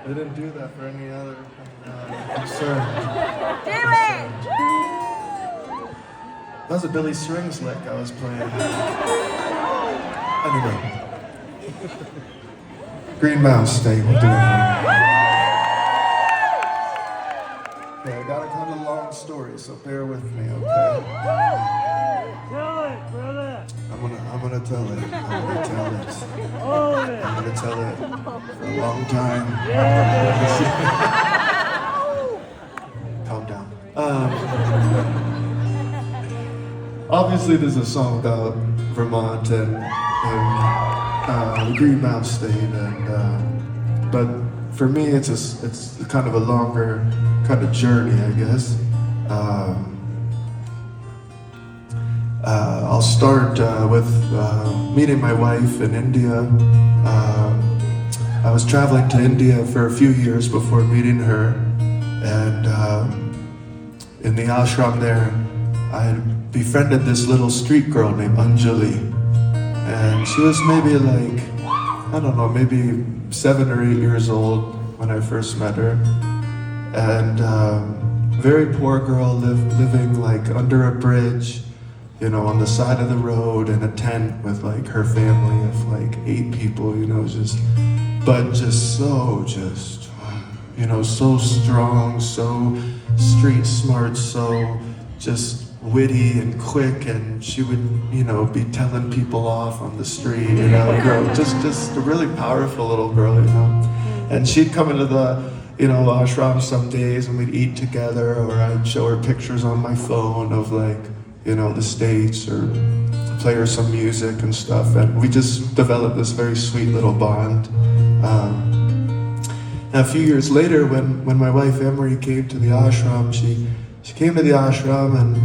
They didn't do that for any other concern. Do it! That was a Billy Strings lick I was playing. Anyway. Green Mouse Day, we'll do it. Okay, I got a kind of long story, so bear with me, okay? Tell it, brother. I'm gonna tell it. I'm gonna tell it. Hold it. I'm gonna tell it for a long time. Calm down. Obviously, there's a song about Vermont and the Green Mountain State, and but for me, it's kind of a longer kind of journey, I guess. I'll start with meeting my wife in India. I was traveling to India for a few years before meeting her, and in the ashram there, I had befriended this little street girl named Anjali, and she was maybe like, I don't know, maybe 7 or 8 years old when I first met her, and very poor girl living like under a bridge, you know, on the side of the road in a tent with like her family of like 8 people, you know, but you know, so strong, so street smart, so just witty and quick, and she would, you know, be telling people off on the street, you know, girl, just a really powerful little girl, you know. And she'd come into the, you know, ashram some days and we'd eat together, or I'd show her pictures on my phone of like, you know, the States, or play her some music and stuff, and we just developed this very sweet little bond. And a few years later, when my wife Emery came to the ashram, she came to the ashram and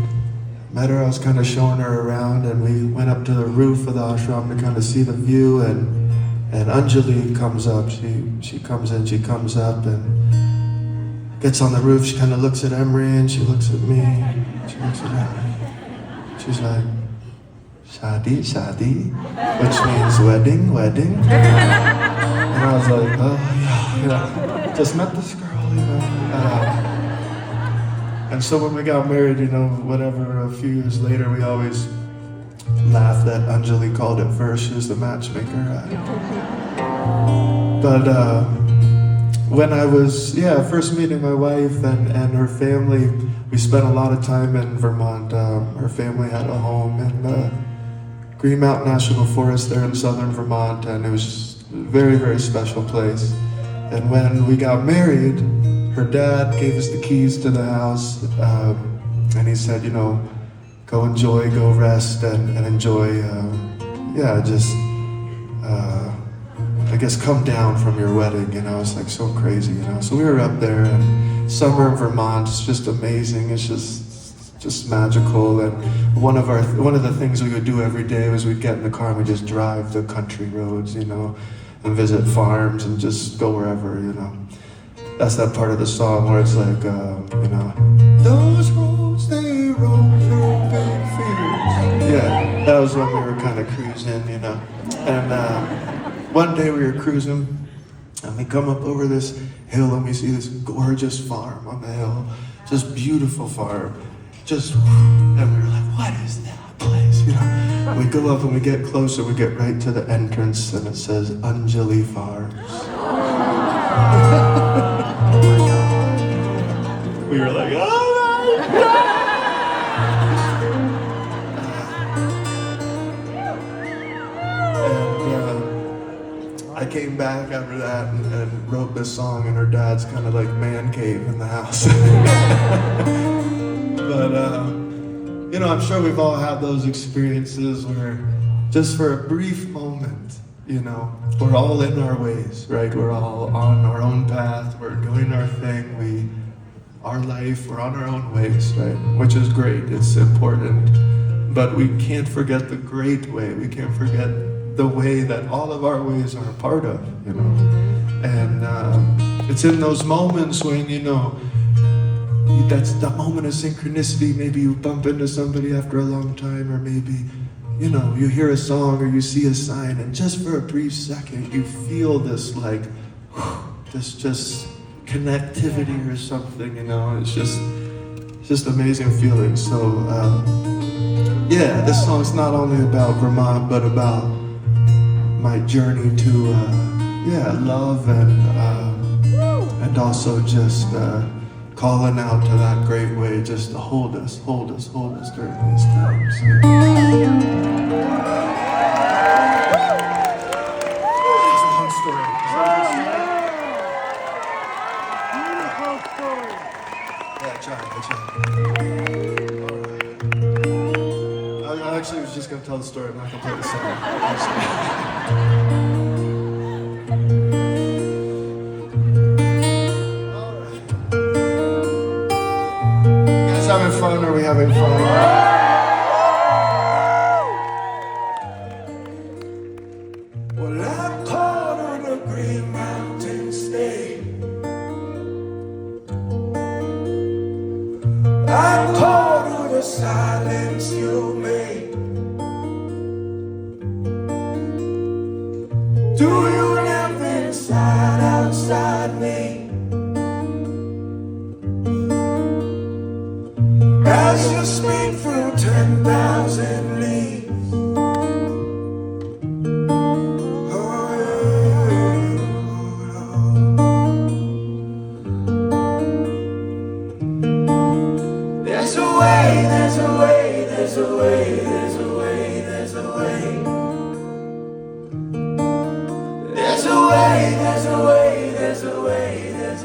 met her. I was kind of showing her around, and we went up to the roof of the ashram to kind of see the view, and Anjali comes up. She comes in, she comes up and gets on the roof. She kind of looks at Emery and she looks at me. She looks at her. She's like, Shadi, Shadi, which means wedding, wedding. And I was like, oh yeah, you know, just met this girl, you know. And so when we got married, you know, whatever, a few years later, we always laughed that Anjali called it first. She was the matchmaker. But when I was, first meeting my wife and her family, we spent a lot of time in Vermont. Her family had a home in Green Mountain National Forest there in southern Vermont, and it was just a very, very special place. And when we got married, her dad gave us the keys to the house, and he said, you know, go enjoy, go rest, and enjoy, I guess come down from your wedding, you know. It's like so crazy, you know. So we were up there, and summer in Vermont is just amazing. It's just magical. And one of the things we would do every day was we'd get in the car and we'd just drive the country roads, you know, and visit farms and just go wherever, you know. That's that part of the song where it's like, you know, those roads they roll through big fields. Yeah, that was when we were kind of cruising, you know. And one day we were cruising, and we come up over this hill and we see this gorgeous farm on the hill, just beautiful farm, and we were like, what is that place, you know? We go up and we get closer, we get right to the entrance, and it says Anjali Farms. We were like, oh my God! I came back after that and wrote this song in her dad's kind of like man cave in the house. But, you know, I'm sure we've all had those experiences where just for a brief moment, you know, we're all in our ways, right? We're all on our own path, we're doing our thing, our life, we're on our own ways, right? Which is great, it's important. But we can't forget the great way, we can't forget the way that all of our ways are a part of, you know. And it's in those moments when, you know, that's the moment of synchronicity. Maybe you bump into somebody after a long time, or maybe, you know, you hear a song or you see a sign, and just for a brief second you feel this like, this just connectivity or something, you know. It's just amazing feeling. So yeah, this song's not only about Vermont, but about my journey to love and also just calling out to that great way just to hold us during these times. It's a long story. Beautiful story. Yeah, I tried. All right. I actually was just going to tell the story. I'm not going to play the song. Having fun? Are we having fun? Well, I called on the Green Mountain State. I called on the silence you made. Do you live inside, outside me? As you speak through 10,000 leaves, oh, there's a way, there's a way, there's a way, there's a way, there's a way. There's a way, there's a way, there's a way, there's a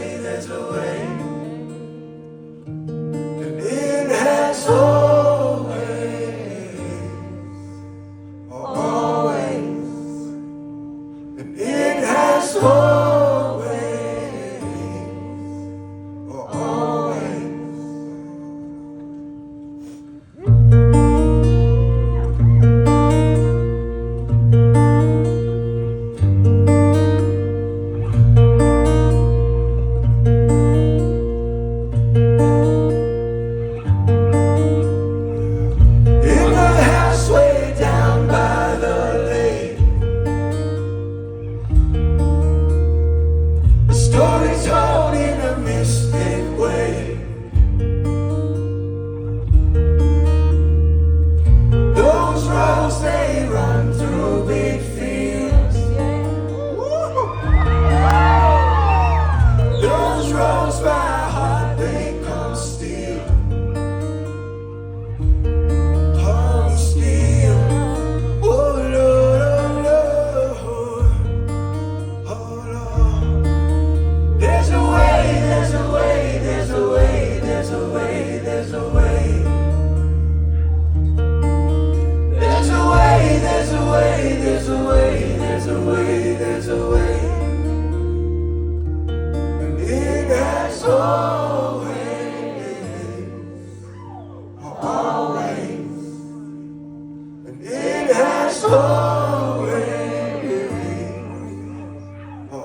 way, there's a way.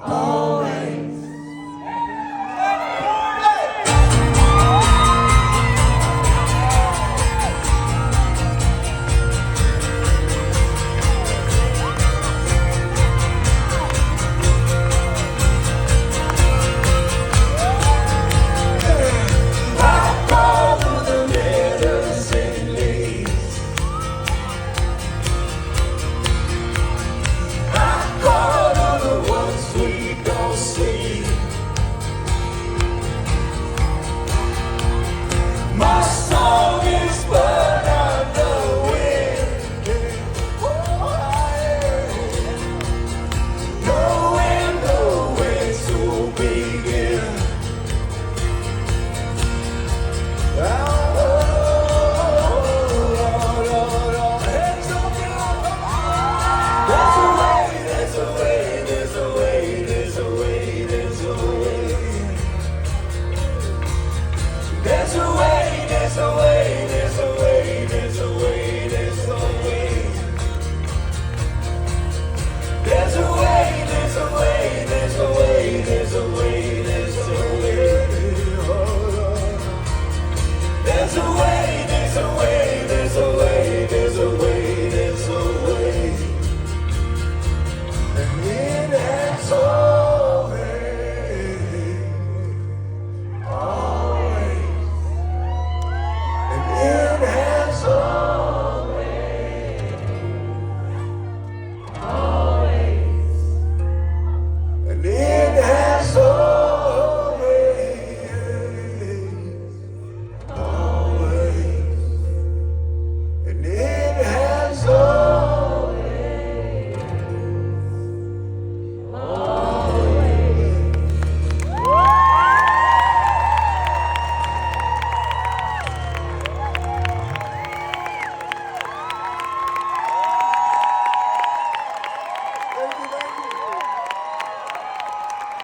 Oh.